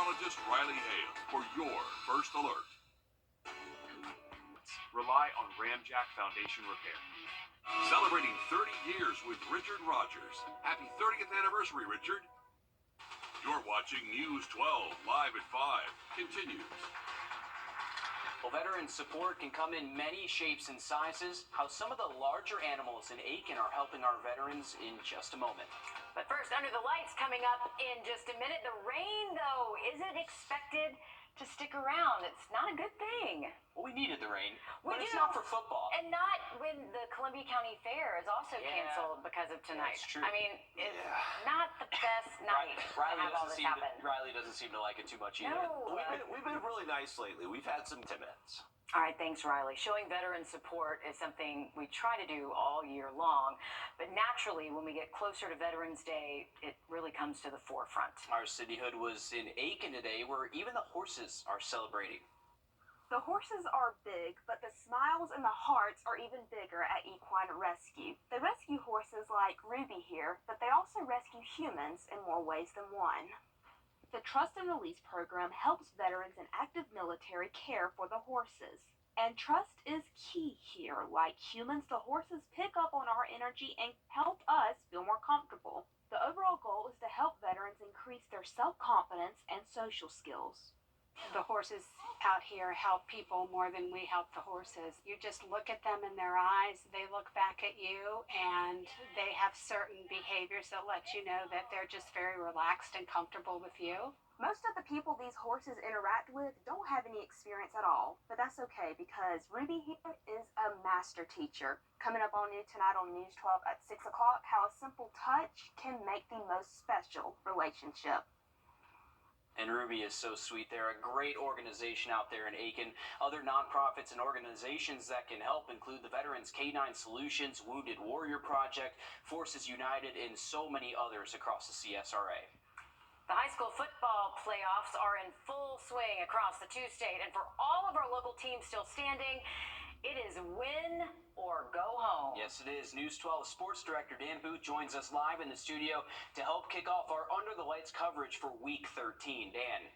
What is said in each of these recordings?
meteorologist Riley Hale for your first alert. Rely on Ramjack Foundation Repair. Celebrating 30 years with Richard Rogers. Happy 30th anniversary, Richard. You're watching News 12 live at 5. Continues. Well, veteran support can come in many shapes and sizes. How some of the larger animals in Aiken are helping our veterans in just a moment. But first, Under the Lights coming up in just a minute. The rain, though, isn't expected to stick around. It's not a good thing. Well, we needed the rain, but it's not for football. And not when the Columbia County Fair is also canceled because of tonight. That's true. I mean, it's not the best night to have all this happen. Riley doesn't seem to like it too much either. No. We've been really nice lately. We've had some 10 minutes. All right, thanks, Riley. Showing veteran support is something we try to do all year long, but naturally, when we get closer to Veterans Day, it really comes to the forefront. Our cityhood was in Aiken today, where even the horses are celebrating. The horses are big, but the smiles and the hearts are even bigger at Equine Rescue. They rescue horses like Ruby here, but they also rescue humans in more ways than one. The Trust and Release program helps veterans and active military care for the horses. And trust is key here. Like humans, the horses pick up on our energy and help us feel more comfortable. The overall goal is to help veterans increase their self-confidence and social skills. The horses out here help people more than we help the horses. You just look at them in their eyes, they look back at you, and they have certain behaviors that let you know that they're just very relaxed and comfortable with you. Most of the people these horses interact with don't have any experience at all, but that's okay because Ruby here is a master teacher. Coming up on you tonight on News 12 at 6 o'clock, how a simple touch can make the most special relationship. And Ruby is so sweet. They're a great organization out there in Aiken. Other nonprofits and organizations that can help include the Veterans K-9 Solutions, Wounded Warrior Project, Forces United, and so many others across the CSRA. The high school football playoffs are in full swing across the two-state, and for all of our local teams still standing, it is win or go home. Yes, it is. News 12 Sports Director Dan Booth joins us live in the studio to help kick off our Under the Lights coverage for Week 13. Dan.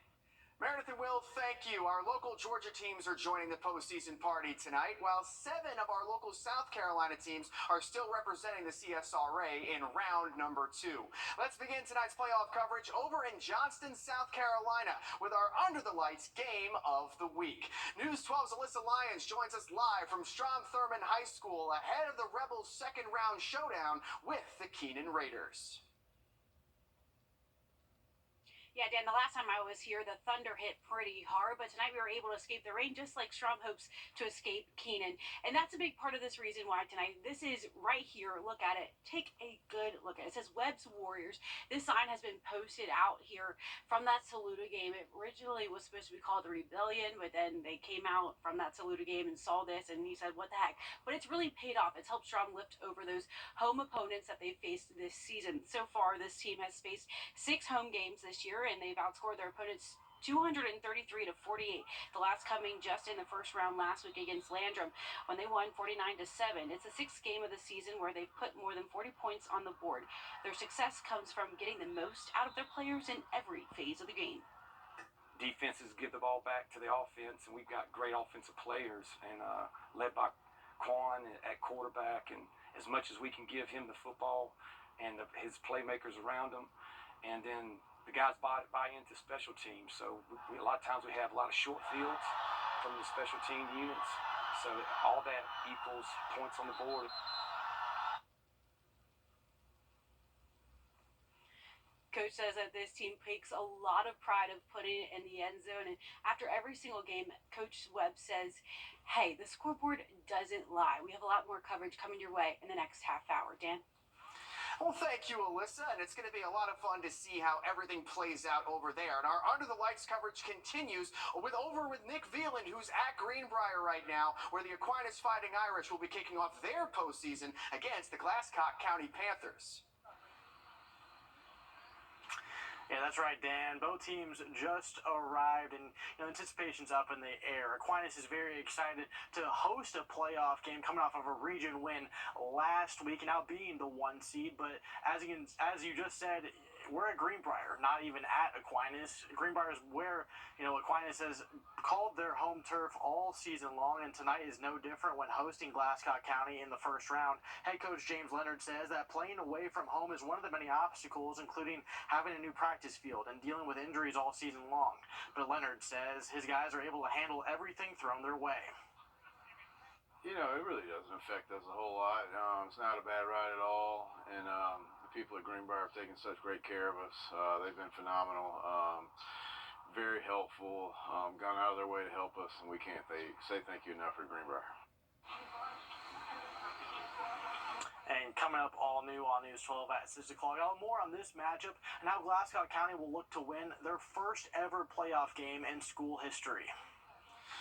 Meredith and Will, thank you. Our local Georgia teams are joining the postseason party tonight, while 7 of our local South Carolina teams are still representing the CSRA in round number 2. Let's begin tonight's playoff coverage over in Johnston, South Carolina, with our Under the Lights game of the week. News 12's Alyssa Lyons joins us live from Strom Thurmond High School ahead of the Rebels' second round showdown with the Keenan Raiders. Yeah, Dan, the last time I was here, the thunder hit pretty hard, but tonight we were able to escape the rain just like Strom hopes to escape Keenan. And that's a big part of this reason why tonight, this is right here. Look at it. Take a good look at it. It says Webb's Warriors. This sign has been posted out here from that Saluda game. It originally was supposed to be called the Rebellion, but then they came out from that Saluda game and saw this, and he said, what the heck? But it's really paid off. It's helped Strom lift over those home opponents that they've faced this season. So far, this team has faced 6 home games this year, and they've outscored their opponents 233 to 48. The last coming just in the first round last week against Landrum when they won 49-7. It's the 6th game of the season where they've put more than 40 points on the board. Their success comes from getting the most out of their players in every phase of the game. Defenses give the ball back to the offense, and we've got great offensive players, and led by Quan at quarterback, and as much as we can give him the football and his playmakers around him, and then the guys buy into special teams. So a lot of times we have a lot of short fields from the special team units. So all that equals points on the board. Coach says that this team takes a lot of pride of putting it in the end zone. And after every single game, Coach Webb says, hey, the scoreboard doesn't lie. We have a lot more coverage coming your way in the next half hour. Dan? Well, thank you, Alyssa, and it's going to be a lot of fun to see how everything plays out over there. And our Under the Lights coverage continues with Nick Veland, who's at Greenbrier right now, where the Aquinas Fighting Irish will be kicking off their postseason against the Glasscock County Panthers. Yeah, that's right, Dan. Both teams just arrived, and anticipation's up in the air. Aquinas is very excited to host a playoff game coming off of a region win last week, and now being the 1 seed. But as you just said, we're at Greenbrier, not even at Aquinas. Greenbrier is where, Aquinas has called their home turf all season long, and tonight is no different when hosting Glasscock County in the first round. Head coach James Leonard says that playing away from home is one of the many obstacles, including having a new practice field and dealing with injuries all season long. But Leonard says his guys are able to handle everything thrown their way. It really doesn't affect us a whole lot. It's not a bad ride at all, and the people at Greenbrier have taken such great care of us. They've been phenomenal, very helpful, gone out of their way to help us, and we can't say thank you enough for Greenbrier. And coming up all new on News 12 at 6 o'clock, more on this matchup and how Glasscock County will look to win their first ever playoff game in school history.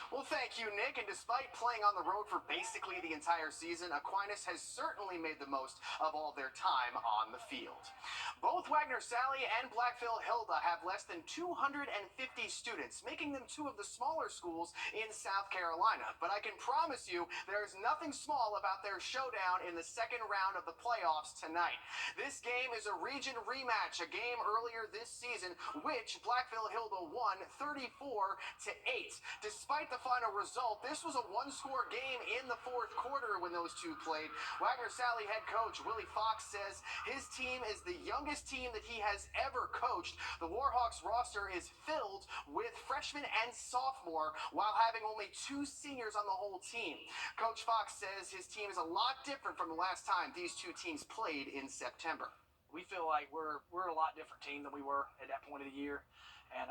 Well, thank you, Nick. And despite playing on the road for basically the entire season, Aquinas has certainly made the most of all their time on the field. Both Wagner Sally and Blackville Hilda have less than 250 students, making them two of the smaller schools in South Carolina. But I can promise you there is nothing small about their showdown in the second round of the playoffs tonight. This game is a region rematch, a game earlier this season, which Blackville Hilda won 34-8. Despite the final result, this was a one-score game in the fourth quarter when those two played. Wagner Sally head coach Willie Fox says his team is the youngest team that he has ever coached. The Warhawks roster is filled with freshmen and sophomore while having only 2 seniors on the whole team. Coach Fox says his team is a lot different from the last time these two teams played in September. We feel like we're a lot different team than we were at that point of the year, and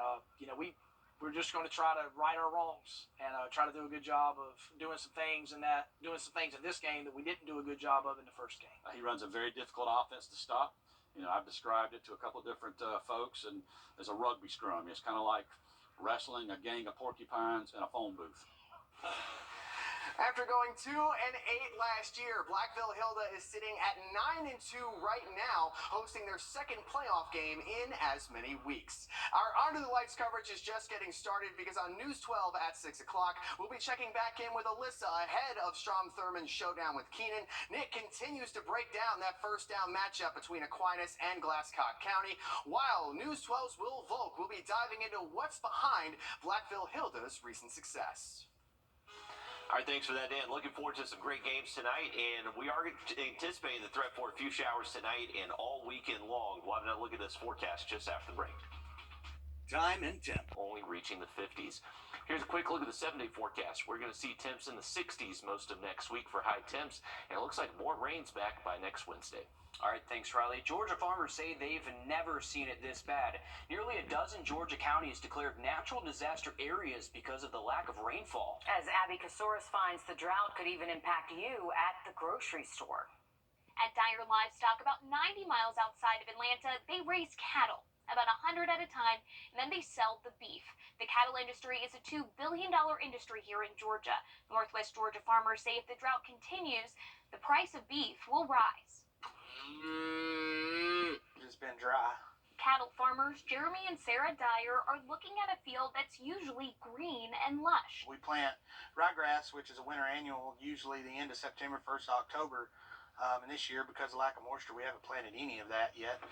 we're just going to try to right our wrongs and try to do a good job of doing some things in this game that we didn't do a good job of in the first game. He runs a very difficult offense to stop. I've described it to a couple of different folks, and as a rugby scrum. It's kind of like wrestling a gang of porcupines in a phone booth. After going 2-8 last year, Blackville Hilda is sitting at 9-2 right now, hosting their second playoff game in as many weeks. Our Under the Lights coverage is just getting started because on News 12 at 6 o'clock, we'll be checking back in with Alyssa ahead of Strom Thurmond's showdown with Keenan. Nick continues to break down that first down matchup between Aquinas and Glasscock County, while News 12's Will Volk will be diving into what's behind Blackville Hilda's recent success. All right, thanks for that, Dan. Looking forward to some great games tonight, and we are anticipating the threat for a few showers tonight and all weekend long. We'll have another look at this forecast just after the break. Time and temp. Only reaching the 50s. Here's a quick look at the 7-day forecast. We're going to see temps in the 60s most of next week for high temps, and it looks like more rain's back by next Wednesday. All right, thanks, Riley. Georgia farmers say they've never seen it this bad. Nearly a dozen Georgia counties declared natural disaster areas because of the lack of rainfall. As Abby Casores finds, the drought could even impact you at the grocery store. At Dyer Livestock, about 90 miles outside of Atlanta, they raise cattle, about 100 at a time, and then they sell the beef. The cattle industry is a $2 billion industry here in Georgia. Northwest Georgia farmers say if the drought continues, the price of beef will rise. It's been dry. Cattle farmers Jeremy and Sarah Dyer are looking at a field that's usually green and lush. We plant ryegrass, which is a winter annual, usually the end of September, 1st of October. And this year, because of lack of moisture, we haven't planted any of that yet.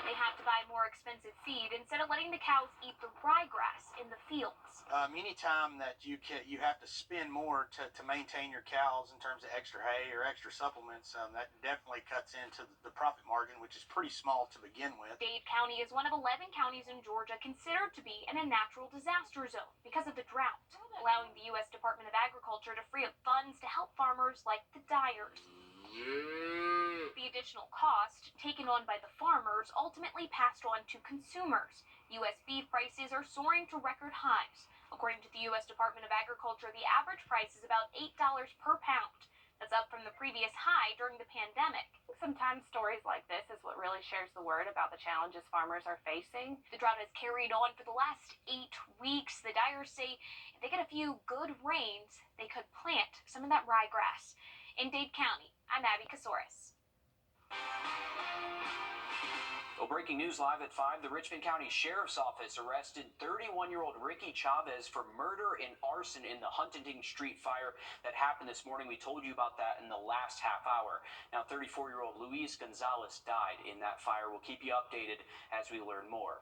They have to buy more expensive feed instead of letting the cows eat the ryegrass in the fields. Anytime that you have to spend more to maintain your cows in terms of extra hay or extra supplements, that definitely cuts into the profit margin, which is pretty small to begin with. Dade County is one of 11 counties in Georgia considered to be in a natural disaster zone because of the drought, allowing the U.S. Department of Agriculture to free up funds to help farmers like the Dyers. The additional cost taken on by the farmers ultimately passed on to consumers. U.S. beef prices are soaring to record highs. According to the U.S. Department of Agriculture, the average price is about $8 per pound. That's up from the previous high during the pandemic. Sometimes stories like this is what really shares the word about the challenges farmers are facing. The drought has carried on for the last 8 weeks. The Dyers say if they get a few good rains, they could plant some of that ryegrass. In Dade County, I'm Abby Casores. Well, breaking news live at 5. The Richmond County Sheriff's Office arrested 31-year-old Ricky Chavez for murder and arson in the Huntington Street fire that happened this morning. We told you about that in the last half hour. Now, 34-year-old Luis Gonzalez died in that fire. We'll keep you updated as we learn more.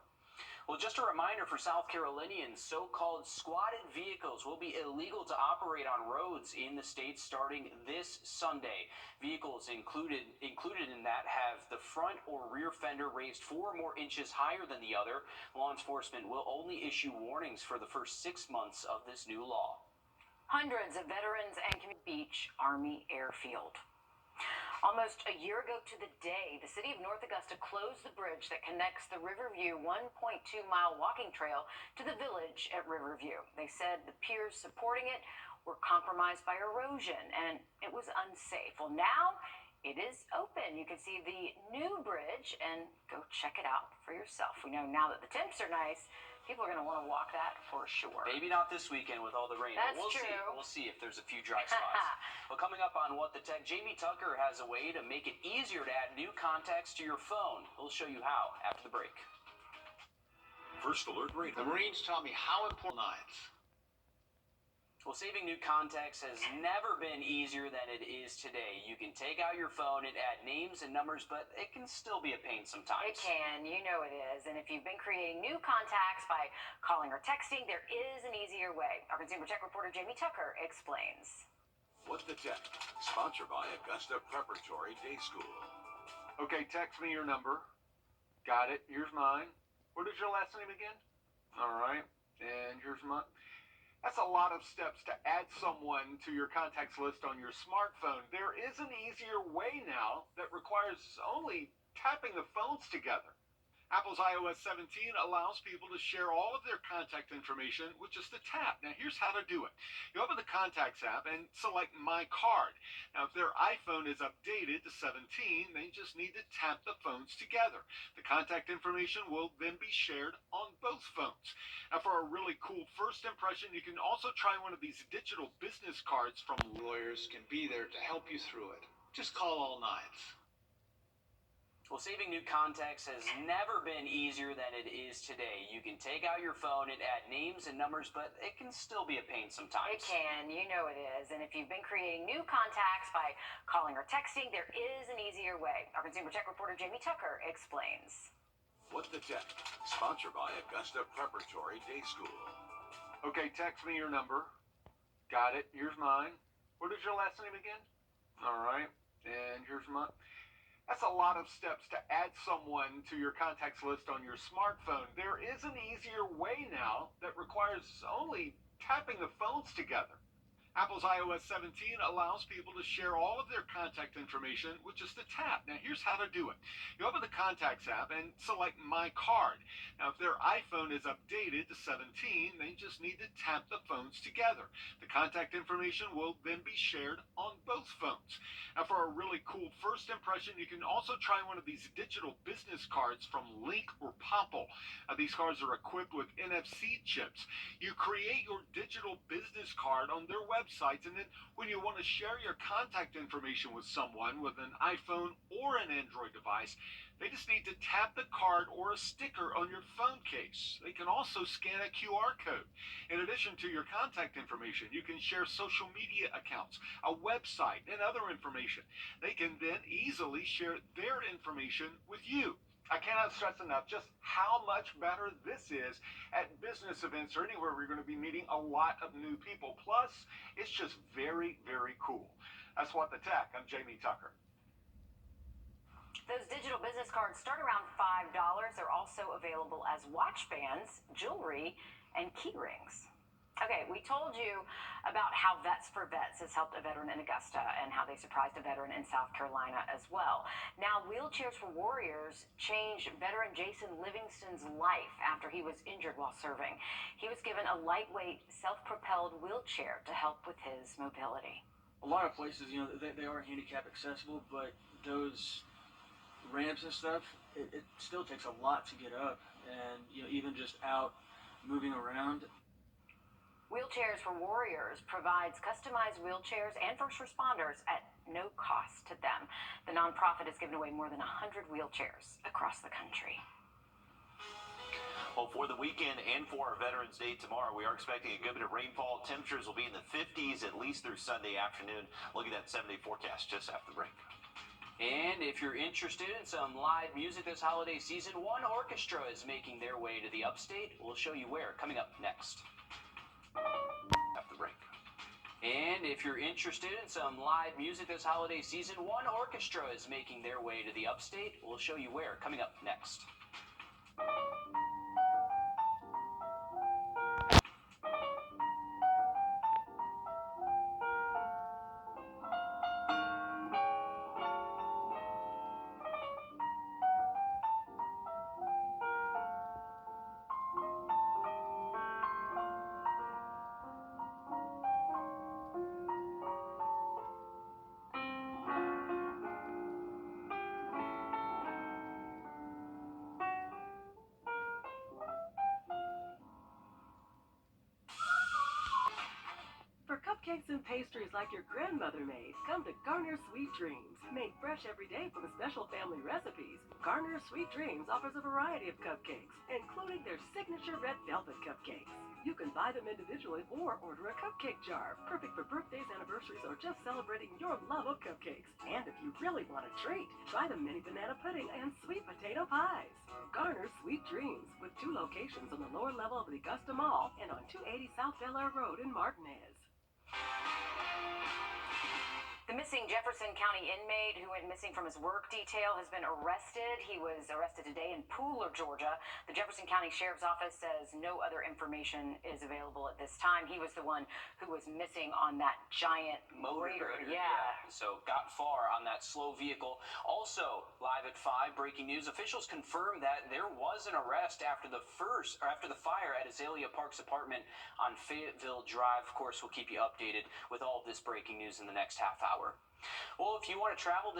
Well, just a reminder for South Carolinians, so-called squatted vehicles will be illegal to operate on roads in the state starting this Sunday. Vehicles included in that have the front or rear fender raised 4 or more inches higher than the other. Law enforcement will only issue warnings for the first 6 months of this new law. Hundreds of veterans and Beach Army Airfield. Almost a year ago to the day, the city of North Augusta closed the bridge that connects the Riverview 1.2-mile walking trail to the village at Riverview. They said the piers supporting it were compromised by erosion and it was unsafe. Well, now it is open. You can see the new bridge and go check it out for yourself. We know now that the temps are nice, people are going to want to walk that for sure. Maybe not this weekend with all the rain. That's but true. We'll see if there's a few dry spots. Well, coming up on What the Tech, Jamie Tucker has a way to make it easier to add new contacts to your phone. We'll show you how after the break. First Alert Radio. The Marines taught me how important lines. Well, saving new contacts has never been easier than it is today. You can take out your phone and add names and numbers, but it can still be a pain sometimes. It can, you know it is. And if you've been creating new contacts by calling or texting, there is an easier way. Our Consumer Tech reporter Jamie Tucker explains. What the Tech, sponsored by Augusta Preparatory Day School. Okay, text me your number. Got it. Here's mine. What is your last name again? All right. And here's mine. That's a lot of steps to add someone to your contacts list on your smartphone. There is an easier way now that requires only tapping the phones together. Apple's iOS 17 allows people to share all of their contact information with just a tap. Now, here's how to do it. You open the Contacts app and select My Card. Now, if their iPhone is updated to 17, they just need to tap the phones together. The contact information will then be shared on both phones. Now, for a really cool first impression, you can also try one of these digital business cards from Lawyers can be there to help you through it. Just call all nines. Well, saving new contacts has never been easier than it is today. You can take out your phone and add names and numbers, but it can still be a pain sometimes. It can, you know it is. And if you've been creating new contacts by calling or texting, there is an easier way. Our Consumer Tech reporter Jamie Tucker explains. What the Tech, sponsored by Augusta Preparatory Day School. Okay, text me your number. Got it. Here's mine. What is your last name again? All right. And here's mine. That's a lot of steps to add someone to your contacts list on your smartphone. There is an easier way now that requires only tapping the phones together. Apple's iOS 17 allows people to share all of their contact information with just a tap. Now, here's how to do it. You open the Contacts app and select My Card. Now, if their iPhone is updated to 17, they just need to tap the phones together. The contact information will then be shared on both phones. Now, for a really cool first impression, you can also try one of these digital business cards from Link or Popple. These cards are equipped with NFC chips. You create your digital business card on their websites, and then when you want to share your contact information with someone with an iPhone or an Android device, they just need to tap the card or a sticker on your phone case. They can also scan a QR code. In addition to your contact information, you can share social media accounts, a website, and other information. They can then easily share their information with you. I cannot stress enough just how much better this is at business events or anywhere we're going to be meeting a lot of new people. Plus, it's just very, very cool. That's What the Tech. I'm Jamie Tucker. Those digital business cards start around $5. They're also available as watch bands, jewelry, and key rings. Okay, we told you about how Vets for Vets has helped a veteran in Augusta and how they surprised a veteran in South Carolina as well. Now, Wheelchairs for Warriors changed veteran Jason Livingston's life after he was injured while serving. He was given a lightweight, self-propelled wheelchair to help with his mobility. A lot of places, they are handicap accessible, but those ramps and stuff, it still takes a lot to get up, and even just out moving around. Wheelchairs for Warriors provides customized wheelchairs and first responders at no cost to them. The nonprofit has given away more than 100 wheelchairs across the country. Well, for the weekend and for our Veterans Day tomorrow, we are expecting a good bit of rainfall. Temperatures will be in the 50s at least through Sunday afternoon. Look at that 7-day forecast just after the break. And if you're interested in some live music this holiday season, one orchestra is making their way to the upstate. We'll show you where coming up next. After the break. And if you're interested in some live music this holiday season, one orchestra is making their way to the upstate. We'll show you where coming up next. For cupcakes and pastries like your grandmother made, come to Garner Sweet Dreams. Made fresh every day from special family recipes, Garner Sweet Dreams offers a variety of cupcakes, including their signature red velvet cupcakes. You can buy them individually or order a cupcake jar, perfect for birthdays, anniversaries, or just celebrating your love of cupcakes. And if you really want a treat, try the mini banana pudding and sweet potato pies. Garner Sweet Dreams, with 2 locations on the lower level of the Augusta Mall and on 280 South Bel Air Road in Martinez. The missing Jefferson County inmate who went missing from his work detail has been arrested. He was arrested today in Pooler, Georgia. The Jefferson County Sheriff's Office says no other information is available at this time. He was the one who was missing on that giant motor. Yeah. So got far on that slow vehicle. Also, live at 5, breaking news. Officials confirmed that there was an arrest after the fire at Azalea Park's apartment on Fayetteville Drive. Of course, we'll keep you updated with all of this breaking news in the next half hour. Well, if you want to travel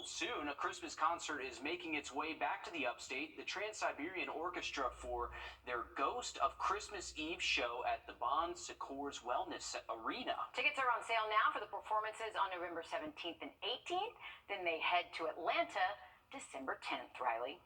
soon, a Christmas concert is making its way back to the upstate. The Trans-Siberian Orchestra for their Ghost of Christmas Eve show at the Bon Secours Wellness Arena. Tickets are on sale now for the performances on November 17th and 18th. Then they head to Atlanta December 10th, Riley.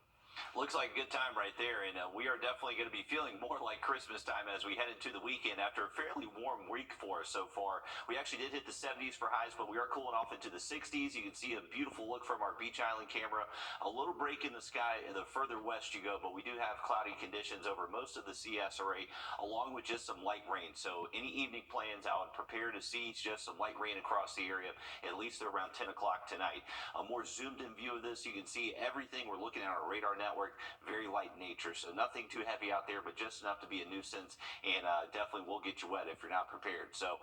Looks like a good time right there, and we are definitely going to be feeling more like Christmas time as we head into the weekend after a fairly warm week for us so far. We actually did hit the 70s for highs, but we are cooling off into the 60s. You can see a beautiful look from our Beach Island camera. A little break in the sky the further west you go, but we do have cloudy conditions over most of the CSRA, along with just some light rain. So any evening plans, I would prepare to see just some light rain across the area, at least around 10 o'clock tonight. A more zoomed-in view of this, you can see everything we're looking at our radar network, very light nature, so nothing too heavy out there, but just enough to be a nuisance, and definitely will get you wet if you're not prepared. So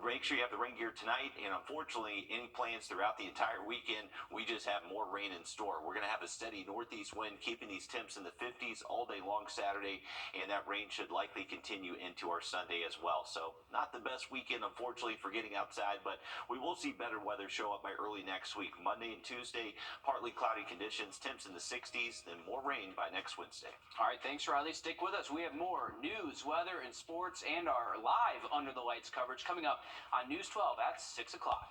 make sure you have the rain gear tonight, and unfortunately, any plans throughout the entire weekend, we just have more rain in store. We're going to have a steady northeast wind, keeping these temps in the 50s all day long Saturday, and that rain should likely continue into our Sunday as well. So not the best weekend, unfortunately, for getting outside, but we will see better weather show up by early next week. Monday and Tuesday, partly cloudy conditions, temps in the 60s, then more rain by next Wednesday. All right, thanks, Riley. Stick with us. We have more news, weather, and sports, and our live Under the Lights coverage coming up on News 12 at 6 o'clock.